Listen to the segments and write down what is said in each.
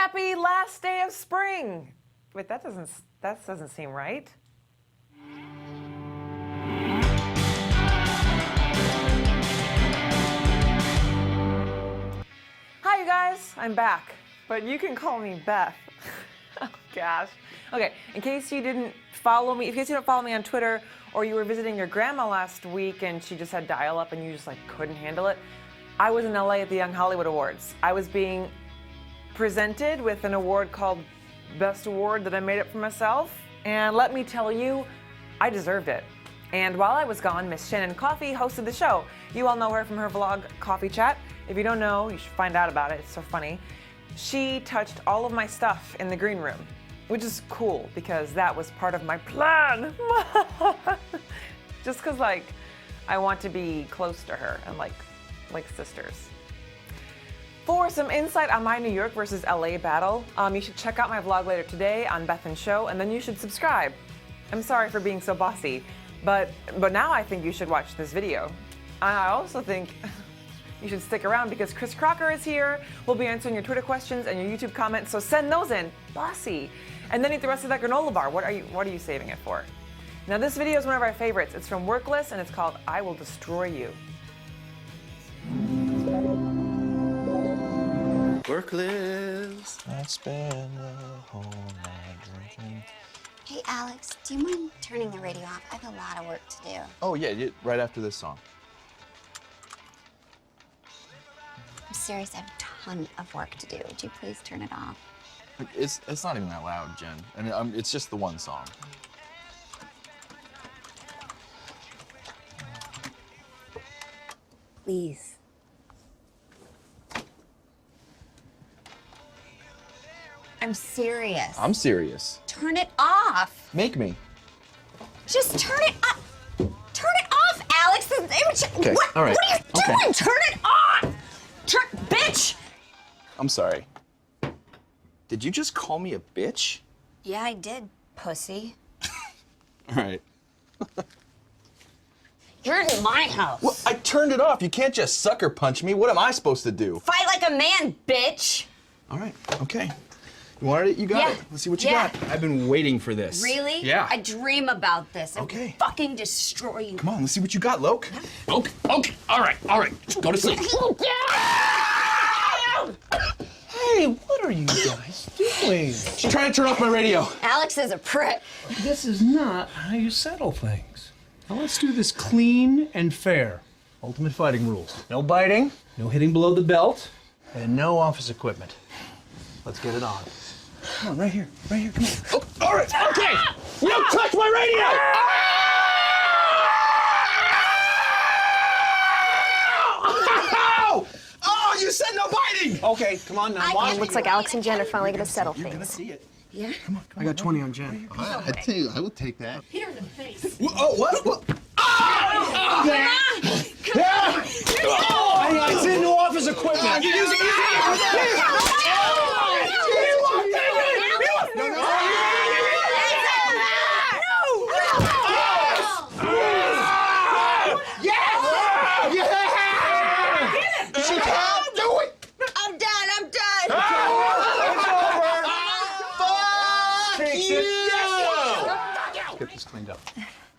Happy last day of spring. Wait, that doesn't seem right. Hi, you guys. I'm back, but you can call me Beth. Oh gosh. Okay. In case you didn't follow me, in case you don't follow me on Twitter, or you were visiting your grandma last week and she just had dial-up and you just like couldn't handle it, I was in LA at the Young Hollywood Awards. I was being presented with an award called Best Award that I made up for myself, and let me tell you, I deserved it. And while I was gone, Miss Shannon Coffey hosted the show. You all know her from her vlog, Coffee Chat. If you don't know, you should find out about it. It's so funny. She touched all of my stuff in the green room, which is cool because that was part of my plan. Just because, like, I want to be close to her and like sisters. For some insight on my New York versus LA battle, you should check out my vlog later today on Beth and Show, and then you should subscribe. I'm sorry for being so bossy, but now I think you should watch this video. I also think you should stick around because Chris Crocker is here. We'll be answering your Twitter questions and your YouTube comments, so send those in, bossy. And then eat the rest of that granola bar. What are you saving it for? Now this video is one of our favorites. It's from Workaholics and it's called I Will Destroy You. Workaholics. I spend the whole night drinking. Hey, Alex, do you mind turning the radio off? I have a lot of work to do. Oh, yeah, right after this song. I'm serious, I have a ton of work to do. Would you please turn it off? It's not even that loud, Jen. I mean, it's just the one song. Please. I'm serious. I'm serious. Turn it off. Make me. Just turn it off. Turn it off, Alex. Okay, all right. What are you doing? Okay. Turn it off. Bitch. I'm sorry. Did you just call me a bitch? Yeah, I did, pussy. All right. You're in my house. Well, I turned it off. You can't just sucker punch me. What am I supposed to do? Fight like a man, bitch. All right, okay. You wanted it? You got it. Let's see what you got. I've been waiting for this. Really? Yeah. I dream about this. Okay. I'll fucking destroy you. Come on, let's see what you got, Loke. Okay. All right. Go to sleep. Hey, what are you guys doing? She's trying to turn off my radio. Alex is a prick. This is not how you settle things. Now let's do this clean and fair. Ultimate fighting rules. No biting, no hitting below the belt, and no office equipment. Let's get it on. Come on, right here, come on. Oh, all right, okay. You don't touch my radio! Oh, you said no biting! Okay, come on now. Looks like Alex and Jen are finally gonna settle You're gonna things. see it. Yeah? Come on. I got 20 on Jen. I tell you, I will take that. Hit her in the face. Oh, what? It's in new office equipment. I'm done. Get this cleaned up.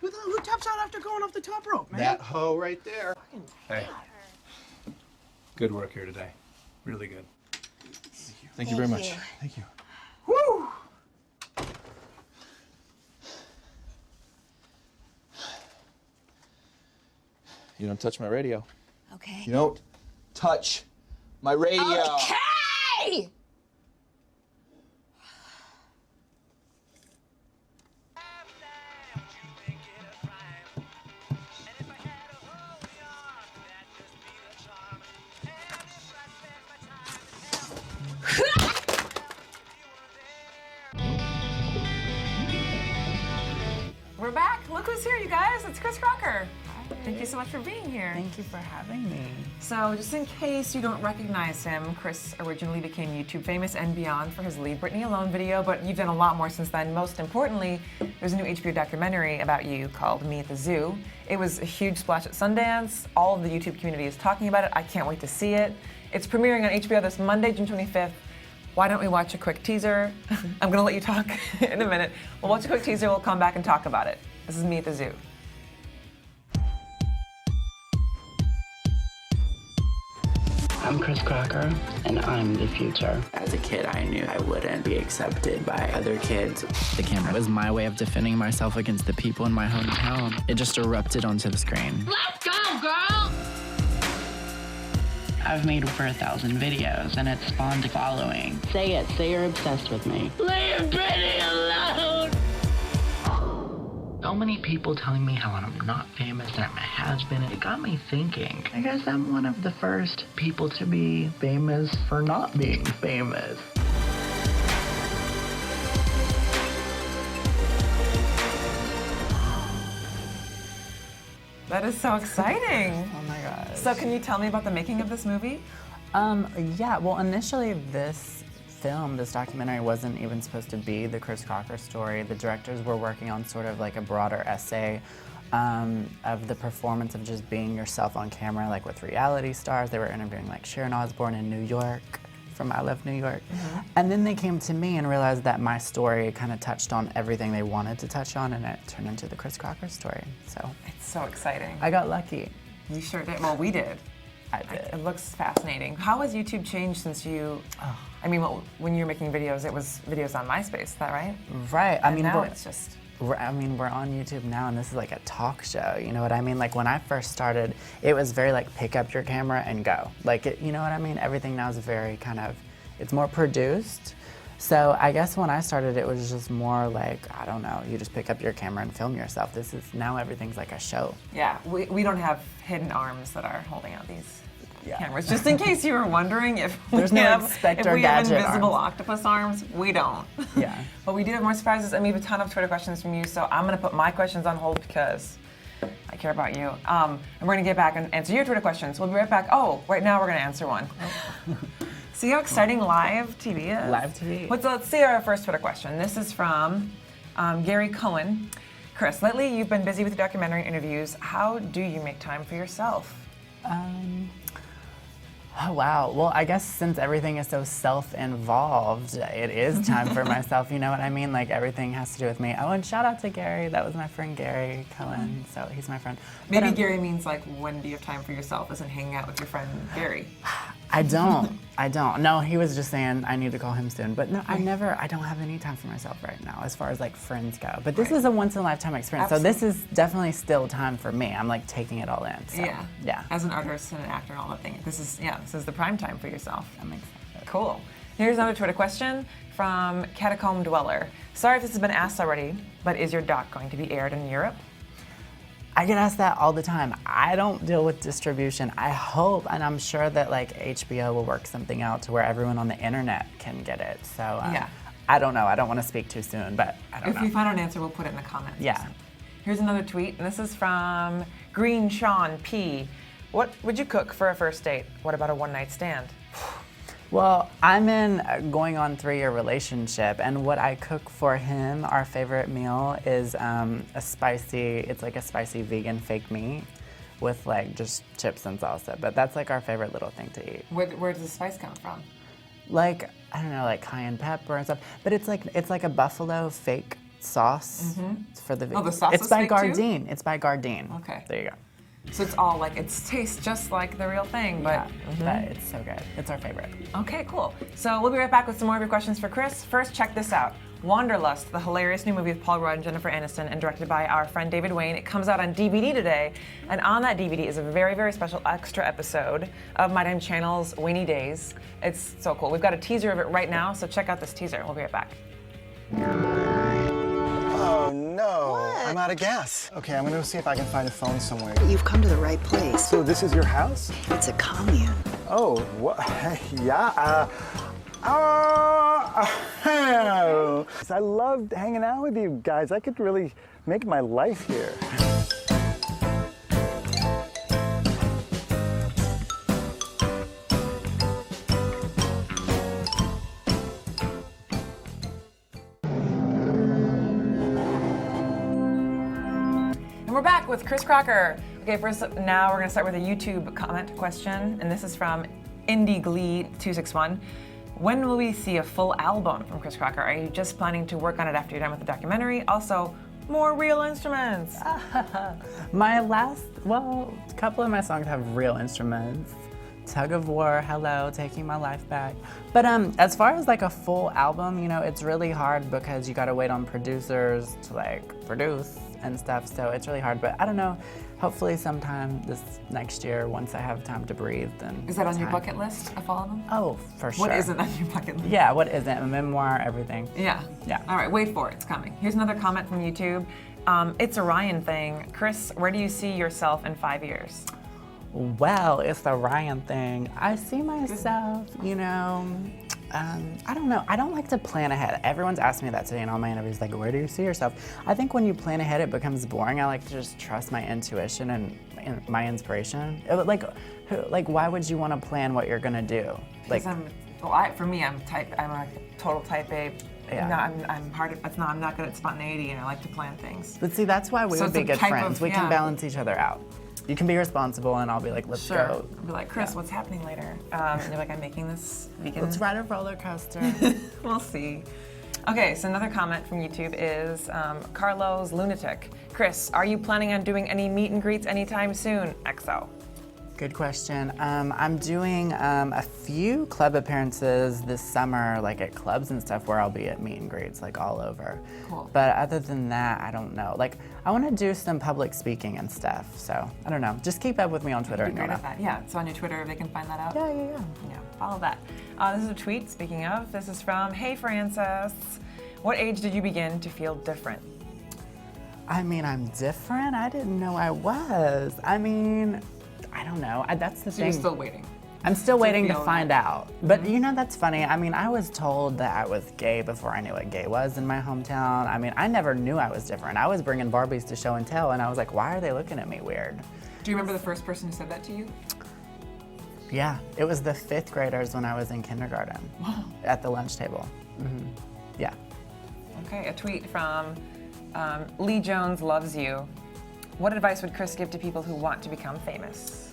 Who taps out after going off the top rope, man? That hoe right there. Hey, good work here today. Really good. Thank you very much. you. Thank you. Woo! You don't touch my radio. Okay. You don't touch my radio. Okay! We're back. Look who's here, you guys. It's Chris Crocker. Thank you so much for being here. Thank you for having me. So, just in case you don't recognize him, Chris originally became YouTube famous and beyond for his Leave Britney Alone video, but you've done a lot more since then. Most importantly, there's a new HBO documentary about you called Me at the Zoo. It was a huge splash at Sundance. All of the YouTube community is talking about it. I can't wait to see it. It's premiering on HBO this Monday, June 25th. why don't we watch a quick teaser? I'm gonna let you talk in a minute. We'll watch a quick teaser, we'll come back and talk about it. This is me at the zoo. I'm Chris Crocker, and I'm the future. As a kid, I knew I wouldn't be accepted by other kids. The camera was my way of defending myself against the people in my hometown. It just erupted onto the screen. Let's go, girl! I've made over 1,000 videos, and it spawned a following. Say it, say you're obsessed with me. Leave Britney alone! So many people telling me how I'm not famous and I'm a has-been. It got me thinking. I guess I'm one of the first people to be famous for not being famous. That is so exciting. Oh my gosh. So can you tell me about the making of this movie? Yeah, well, initially this film, this documentary, wasn't even supposed to be the Chris Crocker story. The directors were working on sort of like a broader essay of the performance of just being yourself on camera, like with reality stars. They were interviewing like Sharon Osbourne in New York from I Love New York. And then they came to me and realized that my story kind of touched on everything they wanted to touch on, and it turned into the Chris Crocker story. So It's so exciting. I got lucky. You sure did. Well, we did. I did. It looks fascinating. How has YouTube changed since you, I mean, when you were making videos, it was videos on Myspace, is that right? Right. And now it's just... We're on YouTube now, and this is like a talk show, you know what I mean? Like when I first started, it was very like pick up your camera and go. Like, you know what I mean? Everything now is very kind of, it's more produced. So I guess when I started, it was just more like, I don't know, you just pick up your camera and film yourself. This is, now everything's like a show. Yeah, we don't have hidden arms that are holding out these cameras. Just in case you were wondering if There's we no have, Inspector if we have Gadget invisible arms. octopus arms, we don't. Yeah. But we do have more surprises, and we have a ton of Twitter questions from you, so I'm gonna put my questions on hold because I care about you. And we're gonna get back and answer your Twitter questions. We'll be right back. Oh, right now we're gonna answer one. See how exciting live TV is? Live TV. Let's see our first Twitter question. This is from Gary Cohen. Chris, lately you've been busy with documentary interviews. How do you make time for yourself? Oh, wow. Well, I guess since everything is so self-involved, it is time for myself, you know what I mean? Like, everything has to do with me. Oh, and shout out to Gary. That was my friend Gary Cohen, so he's my friend. Maybe Gary means, like, when do you have time for yourself, as in hanging out with your friend Gary? I don't. No, he was just saying I need to call him soon. But no, I don't have any time for myself right now as far as like friends go. But this is a once in a lifetime experience. Absolutely. So this is definitely still time for me. I'm like taking it all in. So, yeah. As an artist and an actor and all that thing, this is the prime time for yourself. I'm excited. Cool. Here's another Twitter question from Catacomb Dweller. Sorry if this has been asked already, but is your doc going to be aired in Europe? I get asked that all the time. I don't deal with distribution. I hope, and I'm sure that like HBO will work something out to where everyone on the internet can get it. So I don't know. I don't want to speak too soon, but I don't know. If we find an answer, we'll put it in the comments. Yeah. Here's another tweet, and this is from Green Sean P. What would you cook for a first date? What about a one-night stand? Well, I'm in a going on 3-year relationship, and what I cook for him, our favorite meal, is it's like a spicy vegan fake meat with like just chips and salsa. But that's like our favorite little thing to eat. Where does the spice come from? Like, I don't know, like cayenne pepper and stuff. But it's like a buffalo fake sauce for the vegan. Oh, the sauce It's is by fake too? Gardein. It's by Gardein. Okay. There you go. So it's all like, it tastes just like the real thing, but... But it's so good. It's our favorite. Okay, cool. So we'll be right back with some more of your questions for Chris. First, check this out. Wanderlust, the hilarious new movie with Paul Rudd and Jennifer Aniston and directed by our friend David Wayne. It comes out on DVD today, and on that DVD is a very, very special extra episode of My Time Channel's Wainy Days. It's so cool. We've got a teaser of it right now, so check out this teaser. We'll be right back. Oh no, I'm out of gas. Okay, I'm gonna go see if I can find a phone somewhere. You've come to the right place. So this is your house? It's a commune. Oh, what? Yeah. I loved hanging out with you guys. I could really make my life here. And we're back with Chris Crocker. Okay, first now we're gonna start with a YouTube comment question, and this is from IndieGlee261. When will we see a full album from Chris Crocker? Are you just planning to work on it after you're done with the documentary? Also, more real instruments. My last, well, a couple of my songs have real instruments. Tug of War, Hello, Taking My Life Back. But as far as like a full album, you know, it's really hard because you gotta wait on producers to like produce and stuff, so it's really hard. But I don't know, hopefully sometime this next year, once I have time to breathe, then Is that on it's your time. bucket list, a full album? Oh, for sure. What isn't on your bucket list? Yeah, what isn't? A memoir, everything. Yeah. Yeah. All right, wait for it, it's coming. Here's another comment from YouTube. It's a Ryan thing. Chris, where do you see yourself in 5 years? Well, it's the Ryan thing. I see myself, you know, I don't know. I don't like to plan ahead. Everyone's asked me that today in all my interviews, like, where do you see yourself? I think when you plan ahead, it becomes boring. I like to just trust my intuition and my inspiration. Like, why would you want to plan what you're gonna do? Like, For me, I'm a total type A. Yeah. No, I'm not good at spontaneity, and I like to plan things. but see, that's why we So would be it's a good type friends. of- We yeah. can balance each other out. You can be responsible, and I'll be like, let's go. Be like, Chris, what's happening later? And you're like, I'm making this vegan. Let's ride a roller coaster. We'll see. Okay, so another comment from YouTube is Carlos Lunatic. Chris, are you planning on doing any meet and greets anytime soon? XO. Good question. I'm doing a few club appearances this summer, like at clubs and stuff, where I'll be at meet and greets, like all over. Cool. But other than that, I don't know. Like, I want to do some public speaking and stuff. So I don't know. Just keep up with me on Twitter, Be and you'll great know. at that. Yeah, so on your Twitter, they can find that out. Yeah. Yeah, follow that. This is a tweet, speaking of. This is from, hey Francis, what age did you begin to feel different? I mean, I'm different. I didn't know I was. I mean, I don't know. That's the So thing. you're still waiting. I'm still waiting to feel find that. out. But you know, that's funny. I mean, I was told that I was gay before I knew what gay was in my hometown. I mean, I never knew I was different. I was bringing Barbies to show and tell, and I was like, why are they looking at me weird? Do you remember the first person who said that to you? Yeah, it was the 5th graders when I was in kindergarten. Wow. At the lunch table. Yeah. Okay, a tweet from Lee Jones loves you. What advice would Chris give to people who want to become famous?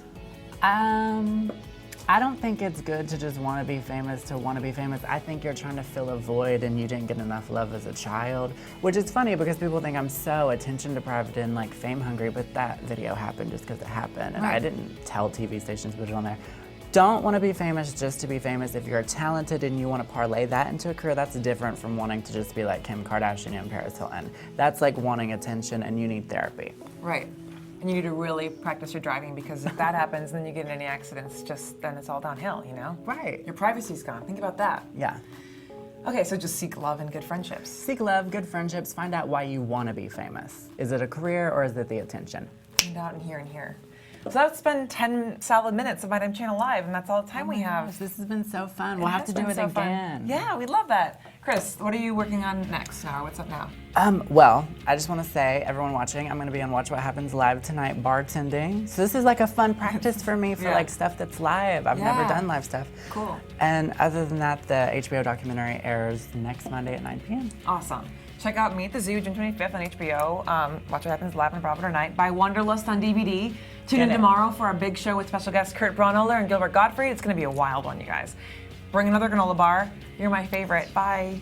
I don't think it's good to just want to be famous. I think you're trying to fill a void and you didn't get enough love as a child, which is funny because people think I'm so attention deprived and like fame hungry, but that video happened just because it happened, and Right. I didn't tell TV stations to put it on there. Don't want to be famous just to be famous. If you're talented and you want to parlay that into a career, that's different from wanting to just be like Kim Kardashian and Paris Hilton. That's like wanting attention, and you need therapy. Right. And you need to really practice your driving, because if that happens, then you get in any accidents, then it's all downhill, you know? Right. Your privacy's gone. Think about that. Yeah. Okay, so just seek love and good friendships. Seek love, good friendships, find out why you want to be famous. Is it a career or is it the attention? Find out and here. So that's been 10 solid minutes of My Damn Channel Live, and that's all the time we have. This has been so fun. It We'll have has to do been it so fun. again. Yeah, we'd love that. Chris, what are you working on next now? What's up now? Well, I just want to say, everyone watching, I'm going to be on Watch What Happens Live tonight, bartending. So this is like a fun practice for me for Yeah. like stuff that's live. I've never Yeah. done live stuff. Cool. And other than that, the HBO documentary airs next Monday at 9 p.m. Awesome. Check out Meet the Zoo, June 25th on HBO. Watch What Happens Live on Bravo tonight. Buy Wanderlust on DVD. Tune in Get it. tomorrow for our big show with special guests Kurt Braunohler and Gilbert Gottfried. It's going to be a wild one, you guys. Bring another granola bar. You're my favorite. Bye.